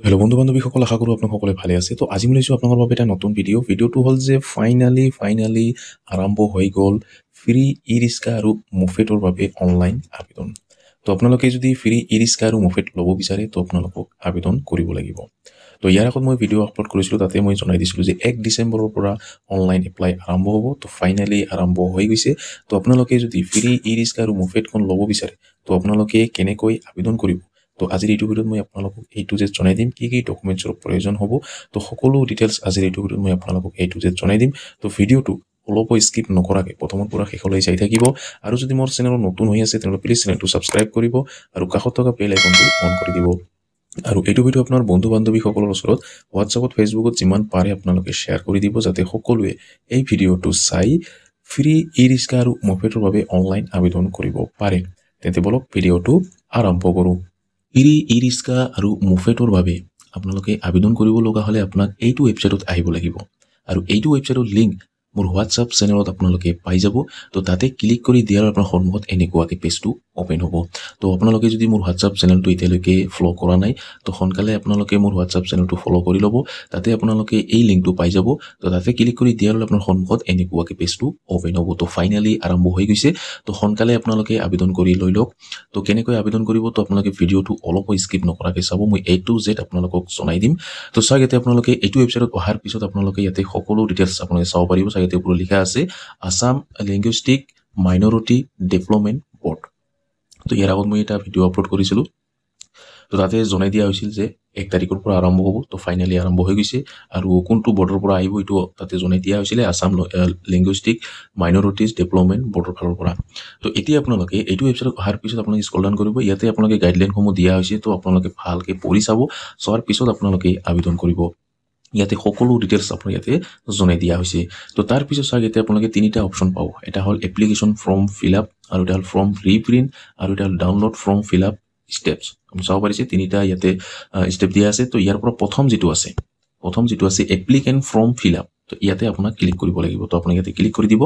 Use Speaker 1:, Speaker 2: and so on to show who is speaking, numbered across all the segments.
Speaker 1: Hello' বন্ধু বান্ধৱীসকল, আশা কৰোঁ আপোনাক সকলোৱে ভালে আছে। তো আজি মই লৈছোঁ আপোনালোকৰ বাবে এটা নতুন ভিডিঅ'টো হ'ল যে ফাইনালি আৰম্ভ হৈ গ'ল ফ্ৰী ই ৰিক্সা আৰু মফেটৰ বাবে অনলাইন আবেদন। তো আপোনালোকে যদি ফ্ৰী ই ৰিক্সা আৰু মফেট ল'ব বিচাৰে তো আপোনালোকক আবেদন কৰিব লাগিব। তো ইয়াৰ আগত মই ভিডিঅ' আপলোড কৰিছিলোঁ, তাতে মই জনাই দিছিলোঁ যে 1 ডিচেম্বৰৰ পৰা অনলাইন এপ্লাই আৰম্ভ হ'ব। তো ফাইনেলি আৰম্ভ হৈ গৈছে। তো আপোনালোকে যদি ফ্ৰী ই ৰিক্সা আৰু মফেটখন ল'ব বিচাৰে তো আপোনালোকে কেনেকৈ আবেদন কৰিব, তো আজিৰ এইটো ভিডিঅ'ত মই আপোনালোকক এইটো যে জনাই দিম কি ডকুমেণ্টছৰ প্ৰয়োজন হ'ব। তো সকলো ডিটেইলছ আজিৰ এইটো ভিডিঅ'ত মই আপোনালোকক এইটো যে জনাই দিম। তো ভিডিঅ'টো অলপো স্কিপ নকৰাকৈ প্ৰথমৰ পৰা শেষলৈ চাই থাকিব। আৰু যদি মোৰ চেনেলত নতুন হৈ আছে তেনেহ'লে প্লিজ চেনেলটো ছাবস্ক্ৰাইব কৰিব আৰু কাষত থকা বেল আইকনটো অন কৰি দিব। আৰু এইটো ভিডিঅ' আপোনাৰ বন্ধু বান্ধৱীসকলৰ ওচৰত হোৱাটছআপত ফেচবুকত যিমান পাৰে আপোনালোকে শ্বেয়াৰ কৰি দিব, যাতে সকলোৱে এই ভিডিঅ'টো চাই ফ্ৰী ই ৰিক্সা আৰু মফেটৰ বাবে অনলাইন আবেদন কৰিব পাৰে। তেন্তে বলক ভিডিঅ'টো আৰম্ভ কৰোঁ। ফ্ৰী ই ৰিক্সা আৰু মফেটৰ বাবে আপোনালোকে আবেদন কৰিব লগা হ'লে আপোনাক এইটো ৱেবছাইটত আহিব লাগিব। আৰু এইটো ৱেবছাইটৰ লিংক মোৰ হোৱাটছআপ চেনেলত আপোনালোকে পাই যাব। তো তাতে ক্লিক কৰি দিয়াৰ আপোনাৰ সন্মুখত এনেকুৱাকৈ পেজটো অ'পেন হ'ব। তো আপোনালোকে যদি মোৰ হোৱাটছআপ চেনেলটো এতিয়ালৈকে ফ'ল' কৰা নাই তো সোনকালে আপোনালোকে মোৰ হোৱাটছআপ চেনেলটো ফ'ল' কৰি ল'ব। তাতে আপোনালোকে এই লিংকটো পাই যাব। তো তাতে ক্লিক কৰি দিয়াৰ লগে আপোনাৰ সন্মুখত এনেকুৱাকৈ পেজটো অ'পেন হ'ব। তো ফাইনেলি আৰম্ভ হৈ গৈছে। তো সোনকালে আপোনালোকে আবেদন কৰি লৈ লওক। তো কেনেকৈ আবেদন কৰিব, তো আপোনালোকে ভিডিঅ'টো অলপো স্কিপ নকৰাকৈ চাব। মই A to Z আপোনালোকক জনাই দিম। তো চাওক, ইয়াতে আপোনালোকে এইটো ৱেবছাইটত অহাৰ পিছত আপোনালোকে ইয়াতে সকলো ডিটেইলছ আপোনালোকে চাব পাৰিব। চাওক, ইয়াতে ওপৰত লিখা আছে Assam linguistic minority development board. তো ইয়াৰ আগত মই এটা ভিডিঅ' আপলোড কৰিছিলোঁ। তো তাতে জনাই দিয়া হৈছিল যে 1 তাৰিখৰ পৰা আৰম্ভ হ'ব। তো ফাইনেলি আৰম্ভ হৈ গৈছে। আৰু কোনটো বৰ্ডৰ পৰা আহিব এইটো তাতে জনাই দিয়া হৈছিলে, আছাম লিংগুইষ্টিক মাইনৰিটিজ ডেভেলপমেণ্ট বৰ্ডৰ ফালৰ পৰা। তো এতিয়া আপোনালোকে এইটো ৱেবছাইটত অহাৰ পিছত আপোনালোকে স্ক্ৰল ডাউন কৰিব। ইয়াতে আপোনালোকে গাইডলাইনসমূহ দিয়া হৈছে। তো আপোনালোকে ভালকৈ পঢ়ি চাব। চোৱাৰ পিছত আপোনালোকে আবেদন কৰিব। ইয়াতে সকলো ডিটেইলছ আপোনাৰ ইয়াতে জনাই দিয়া হৈছে। তো তাৰপিছত চাওক, ইয়াতে আপোনালোকে তিনিটা অপশ্যন পাব। এটা হ'ল এপ্লিকেশ্যন ফৰ্ম ফিল আপ, আৰু এটা হ'ল ফৰ্ম ৰিপ্ৰিণ্ট, আৰু এটা হ'ল download form fill up steps. আপুনি চাব পাৰিছে তিনিটা ইয়াতে ষ্টেপ দিয়া আছে। তো ইয়াৰ পৰা প্ৰথম যিটো আছে এপ্লিকেণ্ট ফৰ্ম ফিল আপ। তো ইয়াতে আপোনাক ক্লিক কৰিব লাগিব। তো আপোনাক ইয়াতে ক্লিক কৰি দিব।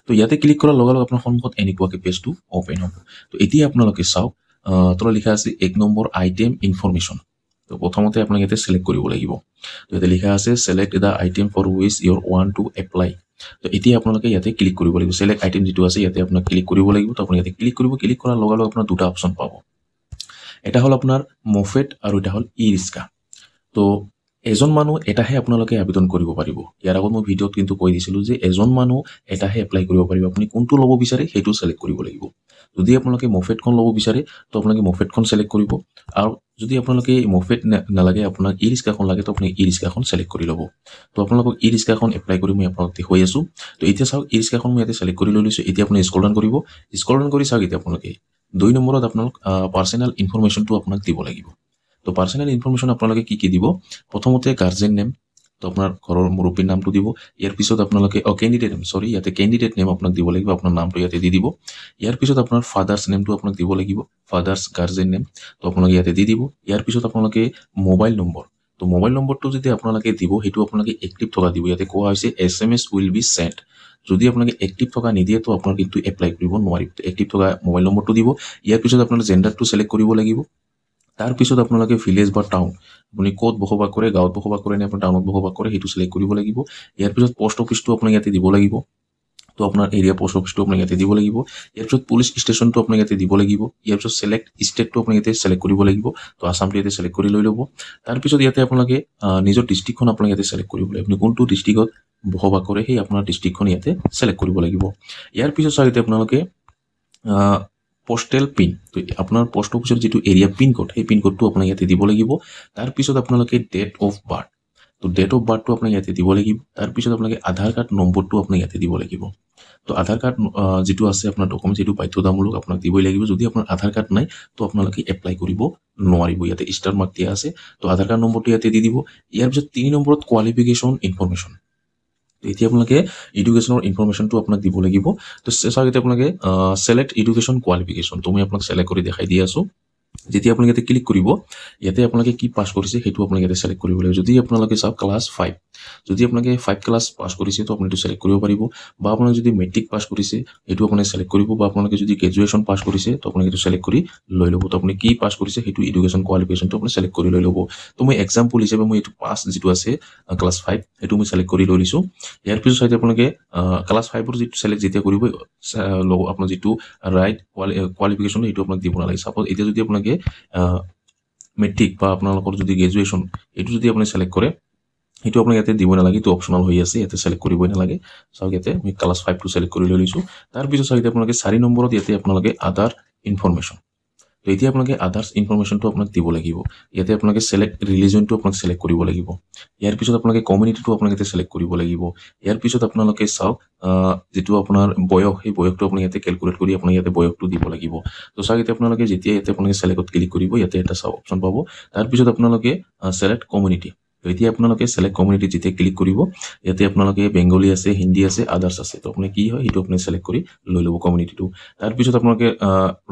Speaker 1: তো ইয়াতে ক্লিক কৰাৰ লগে লগে আপোনাৰ সন্মুখত এনেকুৱাকৈ পেজটো অ'পেন হ'ব। তো এতিয়া আপোনালোকে চাওক, তলত লিখা আছে 1 নম্বৰ আইটেম ইনফৰমেশ্যন। তো প্ৰথমতে আপোনাক ইয়াতে চিলেক্ট কৰিব লাগিব। তো ইয়াতে লিখা আছে select the item for which your want to apply. তো এতিয়া আপোনালোকে ইয়াতে ক্লিক কৰিব লাগিব। চিলেক্ট আইটেম যিটো আছে ইয়াতে আপোনাক ক্লিক কৰিব লাগিব। তো আপুনি ইয়াতে ক্লিক কৰিব। ক্লিক কৰাৰ লগে লগে আপোনাৰ দুটা অপশ্যন পাব। এটা হ'ল আপোনাৰ মফেট আৰু এটা হ'ল ই ৰিক্সা। তো এজন মানুহ এটাহে আপোনালোকে আবেদন কৰিব পাৰিব। ইয়াৰ আগত মই ভিডিঅ'ত কিন্তু কৈ দিছিলোঁ যে এজন মানুহ এটাহে এপ্লাই কৰিব পাৰিব। আপুনি কোনটো ল'ব বিচাৰে সেইটো চিলেক্ট কৰিব লাগিব। যদি আপোনালোকে মফেটখন ল'ব বিচাৰে তো আপোনালোকে মফেটখন চিলেক্ট কৰিব। আৰু যদি আপোনালোকে মফেট নালাগে, আপোনাক ই ৰিক্সাখন লাগে, তো আপুনি ই ৰিক্সাখন চিলেক্ট কৰি ল'ব। তো আপোনালোকক ই ৰিক্সাখন এপ্লাই কৰি মই আপোনালোক দেখুৱাই আছোঁ। তো এতিয়া চাওক, ই ৰিক্সাখন মই ইয়াতে চিলেক্ট কৰি লৈ লৈছোঁ। এতিয়া আপুনি স্ক্ৰল ডাউন কৰিব। স্ক্ৰল ডাউন কৰি চাওক, এতিয়া আপোনালোকে 2 নম্বৰত আপোনালোক পাৰ্চনেল ইনফৰমেশ্যনটো আপোনাক দিব লাগিব। তো পাৰ্চনেল ইনফৰমেশ্যন আপোনালোকে কি দিব, প্ৰথমতে গাৰ্জেন নেম, তো আপোনাৰ ঘৰৰ মুৰব্বীৰ নামটো দিব। ইয়াৰ পিছত আপোনালোকে কেণ্ডিডেট নেম আপোনাক দিব লাগিব। আপোনাৰ নামটো ইয়াতে দি দিব। ইয়াৰ পিছত আপোনাৰ ফাদাৰ্ছ নেমটো আপোনাক দিব লাগিব, ফাদাৰ্ছ গাৰ্জেন নেম। তো আপোনালোকে ইয়াতে দি দিব। ইয়াৰ পিছত আপোনালোকে মোবাইল নম্বৰ, তো মোবাইল নম্বৰটো যেতিয়া আপোনালোকে দিব সেইটো আপোনালোকে এক্টিভ থকা দিব। ইয়াতে কোৱা হৈছে SMS উইল বি চেণ্ট। যদি আপোনালোকে এক্টিভ থকা নিদিয়ে তো আপোনাৰ কিন্তু এপ্লাই কৰিব নোৱাৰিব। এক্টিভ থকা মোবাইল নম্বৰটো দিব। ইয়াৰ পিছত আপোনাৰ জেণ্ডাৰটো চিলেক্ট কৰিব লাগিব। তাৰপিছত আপোনালোকে ভিলেজ বা টাউন, আপুনি ক'ত বসবাস কৰে, গাঁৱত বসবাস কৰে নে আপোনাৰ টাউনত বসবাস কৰে সেইটো চিলেক্ট কৰিব লাগিব। ইয়াৰ পিছত পোষ্ট অফিচটো আপোনাক ইয়াতে দিব লাগিব। তো আপোনাৰ এৰিয়া পোষ্ট অফিচটো আপোনাক ইয়াতে দিব লাগিব। ইয়াৰ পিছত পুলিচ ষ্টেচনটো আপোনাক ইয়াতে দিব লাগিব। ইয়াৰ পিছত চিলেক্ট ষ্টেটটো আপোনাক ইয়াতে চিলেক্ট কৰিব লাগিব। তো আছামটো ইয়াতে চিলেক্ট কৰি লৈ ল'ব। তাৰপিছত ইয়াতে আপোনালোকে নিজৰ ডিষ্ট্ৰিক্টখন আপোনাক ইয়াতে চিলেক্ট কৰিব লাগিব। আপুনি কোনটো ডিষ্ট্ৰিক্টত বসবাস কৰে সেই আপোনাৰ ডিষ্ট্ৰিক্টখন ইয়াতে চিলেক্ট কৰিব লাগিব। ইয়াৰ পিছত চাওক, ইয়াতে আপোনালোকে পোষ্টেল পিন, তো আপোনাৰ পোষ্ট অফিচৰ যিটো এৰিয়া পিন কোড সেই পিন কোডটো আপোনাক ইয়াতে দিব লাগিব। তাৰপিছত আপোনালোকে ডেট অফ বাৰ্থ, তো ডেট অফ বাৰ্থটো আপোনাক ইয়াতে দিব লাগিব। তাৰপিছত আপোনালোকে আধাৰ কাৰ্ড নম্বৰটো আপোনাক ইয়াতে দিব লাগিব। তো আধাৰ কাৰ্ড যিটো আছে আপোনাৰ ডকুমেণ্ট সেইটো বাধ্যতামূলক আপোনাক দিবই লাগিব। যদি আপোনাৰ আধাৰ কাৰ্ড নাই তো আপোনালোকে এপ্লাই কৰিব নোৱাৰিব। ইয়াতে ষ্টাৰ মাৰ্ক দিয়া আছে। তো আধাৰ কাৰ্ড নম্বৰটো ইয়াতে দি দিব। ইয়াৰ পিছত 3 নম্বৰত কোৱালিফিকেশ্যন ইনফৰমেশ্যন। এতিয়া আপোনালোকে এডুকেশ্যনৰ ইনফৰমেশ্যনটো আপোনাক দিব লাগিব। তো চাওক, এতিয়া আপোনালোকে চিলেক্ট এডুকেশ্যন কোৱালিফিকেশ্যন, তো মই আপোনাক চিলেক্ট কৰি দেখাই দি আছোঁ। যেতিয়া আপোনালোকে ইয়াতে ক্লিক কৰিব, ইয়াতে আপোনালোকে কি পাছ কৰিছে সেইটো আপোনালোকে ইয়াতে চিলেক্ট কৰিব লাগিব। যদি আপোনালোকে চাওক ক্লাছ 5, যদি আপোনালোকে 5 ক্লাছ পাছ কৰিছে তো আপুনি এইটো সিলেক্ট কৰিব পাৰিব বা আপোনালোকে যদি মেট্ৰিক পাছ কৰিছে এইটো আপুনি সিলেক্ট কৰিব বা আপোনালোকে যদি গ্ৰেজুৱেশ্যন পাছ কৰিছে তো আপুনি এইটো সিলেক্ট কৰি লৈ ল'ব তো আপুনি কি পাছ কৰিছে সেইটো এডুকেশ্যন কোৱালিফিকেশ্যনটো আপুনি সিলেক্ট কৰি লৈ ল'ব তো মই এক্সাম্পল হিচাপে মই এইটো পাছ যিটো আছে ক্লাছ 5 সেইটো মই সিলেক্ট কৰি লৈ লৈছোঁ ইয়াৰ পিছত চাইতে আপোনালোকে ক্লাছ 5ৰ যিটো সিলেক্ট যেতিয়া কৰিব ল'ব আপোনাৰ যিটো ৰাইট কোৱালিফিকেশ্যন সেইটো আপোনাক দিব নালাগে সাপোজ এতিয়া যদি আপোনালোকে মেট্ৰিক বা আপোনালোকৰ যদি গ্ৰেজুৱেশ্যন এইটো যদি আপুনি সিলেক্ট কৰে সেইটো আপোনাক ইয়াতে দিব নালাগে এইটো অপশ্যনাল হৈ আছে ইয়াতে সিলেক্ট কৰিবই নালাগে চাওক ইয়াতে মই ক্লাছ 5টো সিলেক্ট কৰি লৈ লৈছোঁ তাৰপিছত চাওক এতিয়া আপোনালোকে 4 নম্বৰত ইয়াতে আপোনালোকে আদাৰ ইনফৰমেশ্যন তো এতিয়া আপোনালোকে আদাৰ্ছ ইনফৰমেশ্যনটো আপোনাক দিব লাগিব ইয়াতে আপোনালোকে সিলেক্ট ৰিলিজনটো আপোনাক সিলেক্ট কৰিব লাগিব ইয়াৰ পিছত আপোনালোকে কমিউনিটিটো আপোনাক ইয়াতে সিলেক্ট কৰিব লাগিব ইয়াৰ পিছত আপোনালোকে চাওক যেটো আপোনাৰ বয়স সেই বয়সটো আপুনি ইয়াতে ক্যালকুলেট কৰি আপুনি ইয়াতে বয়সটো দিব লাগিব তো চাওক এতিয়া আপোনালোকে যেতিয়া ইয়াতে আপোনালোকে সিলেক্টত ক্লিক কৰিব ইয়াতে এটা চাওক অপশ্যন পাব তাৰ পিছত আপোনালোকে সিলেক্ট কমিউনিটি তো এতিয়া আপোনালোকে সিলেক্ট কমিউনিটি যেতিয়া ক্লিক কৰিব ইয়াতে আপোনালোকে বেংগলী আছে হিন্দী আছে আদাৰ্ছ আছে তো আপুনি কি হয় সেইটো আপুনি সিলেক্ট কৰি লৈ ল'ব কমিউনিটিটো তাৰ পিছত আপোনালোকে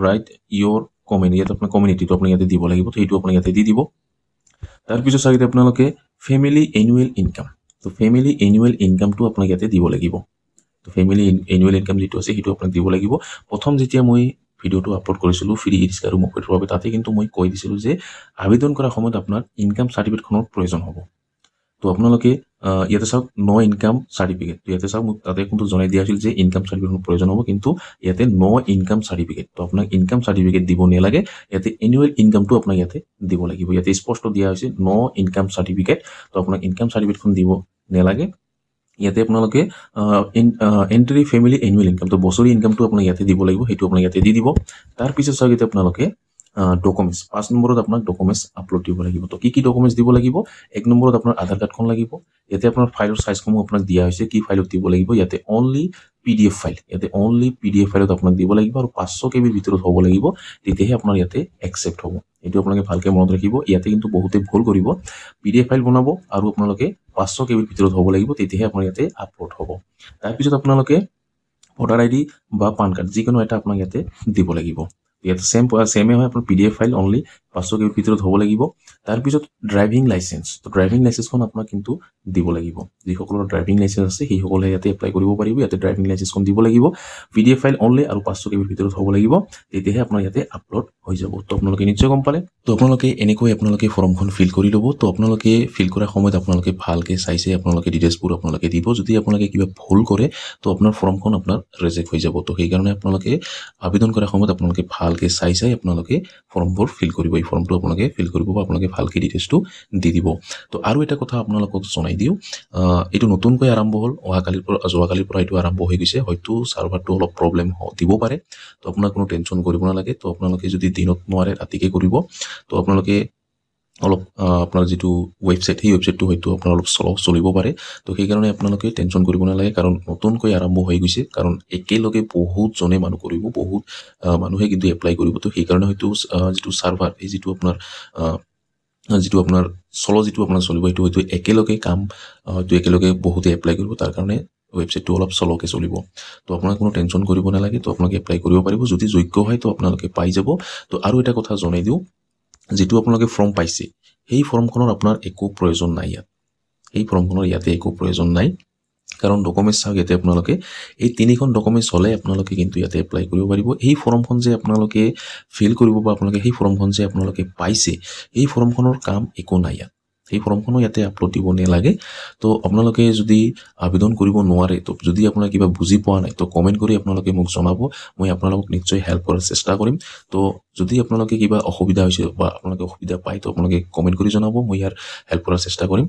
Speaker 1: ৰাইট ইয়োৰ কমেন্ট ইয়াতে আপোনাৰ কমিউনিটিটো আপুনি ইয়াতে দিব লাগিব তো এইটো আপুনি ইয়াতে দি দিব তাৰ পিছত চাওক আপোনালোকে ফ্যামিলি এনুৱেল ইনকাম তো ফ্যামিলি এনুৱেল ইনকামটো আপোনাক ইয়াতে দিব লাগিব তো ফ্যামিলি এনুৱেল ইনকাম যেটো আছে সেইটো আপোনাক দিব লাগিব প্ৰথম যেতিয়া মই ভিডিওটো আপলোড কৰিছিলো ফ্ৰী ই-ৰিক্সা আৰু মফেটৰ বাবে তাতে কিন্তু মই কৈ দিছিলো যে আবেদন কৰাৰ সময়ত আপোনাৰ ইনকাম সাৰ্টিফিকেটখনৰ প্ৰয়োজন হ'ব তো আপোনালোকে ইয়াতে চাওক নো ইনকাম সাৰ্টিফিকেট তো ইয়াতে চাওক মোক তাতে কিন্তু জনাই দিয়া আছিল যে ইনকাম সাৰ্টিফিকেটৰ প্ৰয়োজন হ'ব কিন্তু ইয়াতে নো ইনকাম সাৰ্টিফিকেট তো আপোনাক ইনকাম সাৰ্টিফিকেট দিব নালাগে ইয়াতে এনুৱেল ইনকামটো আপোনাক ইয়াতে দিব লাগিব ইয়াতে স্পষ্ট দিয়া হৈছে নো ইনকাম সাৰ্টিফিকেট তো আপোনাক ইনকাম সাৰ্টিফিকেটখন দিব নালাগে ইয়াতে আপোনালোকে এন্ট্ৰি ফ্যামিলি এনুৱেল ইনকাম তো বছৰি ইনকামটো আপোনাক ইয়াতে দিব লাগিব সেইটো আপোনাক ইয়াতে দি দিব তাৰ পিছত চাওক এতিয়া আপোনালোকে ডকুমেন্টস 5 নম্বৰত আপোনাক ডকুমেন্টস আপলোড দিব লাগিব তো কি ডকুমেন্টস দিব লাগিব 1 নম্বৰত আপোনাৰ আধাৰ কাৰ্ডখন লাগিব ইয়াতে আপোনাৰ ফাইলৰ সাইজসমূহ আপোনাক দিয়া হৈছে কি ফাইলত দিব লাগিব ইয়াতে অনলি পিডিএফ ফাইল ইয়াতে অনলি পিডিএফ ফাইলত আপোনাক দিব লাগিব আৰু 500 কেবিৰ ভিতৰত হ'ব লাগিব তেতিয়াহে আপোনাৰ ইয়াতে একচেপ্ট হ'ব এটো আপোনালোকে ভালকে মনত ৰাখিব ইয়াতে কিন্তু বহুতে ভুল কৰিব পিডিএফ ফাইল বনাব আৰু আপোনালোকে 500 কেবিৰ ভিতৰত হ'ব লাগিব তেতিয়াহে আপোনাৰ ইয়াতে আপলোড হ'ব তাৰ পিছত আপোনালোকে ভোটাৰ আইডি বা পান কাৰ্ড যিকোনো এটা আপোনাক ইয়াতে দিব লাগিব ইয়াতে সেমে হয় আপোনাৰ পিডিএফ ফাইল অনলি 500 কেবিৰ ভিতৰত হ'ব লাগিব তাৰ পিছত ড্ৰাইভিং লাইসেন্স তো ড্ৰাইভিং লাইসেন্সখন আপোনাক কিন্তু দিব লাগিব যিসকলৰ ড্ৰাইভিং লাইসেন্স আছে সেই সকলে ইয়াতে এপ্লাই কৰিব পাৰিব ইয়াতে ড্ৰাইভিং লাইসেন্সখন দিব লাগিব পিডিএফ ফাইল অনলি আৰু 500 কেবিৰ ভিতৰত হ'ব লাগিব তেতিয়াহে আপোনাৰ ইয়াতে আপলোড হৈ যাব তো আপোনালোকে নিশ্চয় গম পালে তো আপোনালোকে এনেকৈ আপোনালোকে ফৰ্মখন ফিল কৰি ল'ব তো আপোনালোকে ফিল কৰাৰ সময়ত আপোনালোকে ভালকে চাইছে আপোনালোকে ডিটেইলছবোৰ আপোনালোকে দিব যদি আপোনালোকে কিবা ভুল কৰে তো আপোনাৰ ফৰ্মখন আপোনাৰ ৰিজেক্ট হৈ যাব তো সেই কাৰণে আপোনালোকে আবেদন কৰাৰ সময়ত আপোনালোকে ভালকে চাই আপোনালোকে ফৰ্মবোৰ ফিল কৰিব এই ফৰ্মটো আপোনালোকে ফিল কৰিব বা আপোনালোকে ভালকে ডিটেইলছটো দি দিব তো আৰু এটা কথা আপোনালোকক জনাই দিও এটো নতুনকৈ আৰম্ভ হ'ল যোৱাকালিৰ পৰা এটো আৰম্ভ হৈ গৈছে হয়তো সাৰ্ভাৰটো অলপ প্ৰবলেম দিব পাৰে তো আপোনাক কোনো টেনচন কৰিব নালাগে তো আপোনালোকে যদি দিনত নোৱাৰে ৰাতিকে কৰিব তো আপোনালোকে অলপ আপোনাৰ যেটো ওয়েবসাইট সেই ওয়েবসাইটটো হয়তো আপোনাৰ অলপ চলিব পাৰে তো সেই কাৰণে আপোনালোকে টেনচন কৰিব নালাগে কাৰণ নতুনকৈ আৰম্ভ হৈ গৈছে কাৰণ একেলগে বহুত জনে মানুহ কৰিব বহুত মানুহে কিন্তু এপ্লাই কৰিব তো সেই কাৰণে হয়তো যেটো সাৰ্ভাৰ এই যেটো আপোনাৰ যেটো আপোনাৰ চলিব এইটো হয়তো একেলগে কাম হয়তো একেলগে বহুতে এপ্লাই কৰিব তাৰ কাৰণে ওয়েবসাইটটো অলপ স্লোকে চলিব তো আপোনাক কোনো টেনচন কৰিব নালাগে তো আপোনালোকে এপ্লাই কৰিব পাৰিব যদি যোগ্য হয় তো আপোনালোকে পাই যাব তো আৰু এটা কথা জনাই দিও যেটো আপোনালোকে ফৰ্ম পাইছে এই ফৰ্মখনৰ আপোনাৰ একো প্ৰয়োজন নাই ইয়াত এই ফৰ্মখনৰ ইয়াতে একো প্ৰয়োজন নাই কাৰণ ডকুমেন্টস চাওক ইয়াতে আপোনালোকে এই তিনিখন ডকুমেন্টস হলে আপোনালোকে কিন্তু ইয়াতে এপ্লাই কৰিব পাৰিব এই ফৰ্মখন যে আপোনালোকে ফিল কৰিব বা আপোনালোকে এই ফৰ্মখন যে আপোনালোকে পাইছে এই ফৰ্মখনৰ কাম একো নাই ইয়াত এই ফৰ্মখনো ইয়াতে আপলোড দিব নালাগে তো আপোনালোকে যদি আবেদন কৰিব নোৱাৰে তো যদি আপোনাৰ কিবা বুজি পোৱা নাই তো কমেন্ট কৰি আপোনালোকে মোক জনাব মই আপোনালোকক নিশ্চয় হেল্প কৰাৰ চেষ্টা কৰিম তো যদি আপোনালোকে কিবা অসুবিধা হৈছে বা আপোনালোকে অসুবিধা পায় তো আপোনালোকে কমেন্ট কৰি জনাব মই ইয়াৰ হেল্প কৰাৰ চেষ্টা কৰিম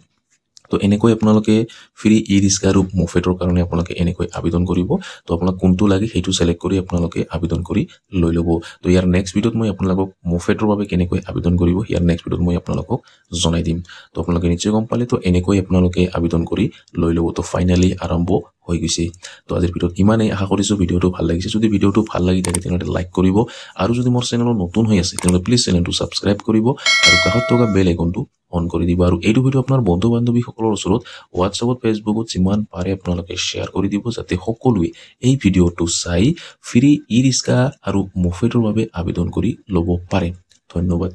Speaker 1: তো এনেকৈ আপোনালোকে ফ্ৰী ই-ৰিক্সা আৰু মফেটৰ কাৰণে আপোনালোকে এনেকৈ আবেদন কৰিব তো আপোনাক কোনটো লাগে সেইটো সিলেক্ট কৰি আপোনালোকে আবেদন কৰি লৈ ল'ব তো ইয়াৰ নেক্সট ভিডিওত মই আপোনালোকক মফেটৰ বাবে কেনেকৈ আবেদন কৰিব ইয়াৰ নেক্সট ভিডিওত মই আপোনালোকক জনাই দিম তো আপোনালোকে নিশ্চয় গম পালে তো এনেকৈ আপোনালোকে আবেদন কৰি লৈ ল'ব তো ফাইনালি আৰম্ভ হৈ গৈছে তো আজিৰ ভিডিওত ইমানেই আশা কৰিছো ভিডিওটো ভাল লাগিছে যদি ভিডিওটো ভাল লাগি থাকে তেনে লাইক কৰিব আৰু যদি মোৰ চেনেলত নতুন হৈ আছে তেনে প্লিজ চেনেলটো সাবস্ক্ৰাইব কৰিব আৰু কাষত থকা বেল আইকনটো অন কৰি দিব আৰু এইটো ভিডিও আপোনাৰ বন্ধু বান্ধৱীসকলৰ ওচৰত হোৱাটছআপত ফেচবুকত যিমান পাৰে আপোনালোকে শ্বেয়াৰ কৰি দিব যাতে সকলোৱে এই ভিডিওটো চাই ফ্ৰী ই-ৰিক্সা আৰু মফেটৰ বাবে আবেদন কৰি ল'ব পাৰে ধন্যবাদ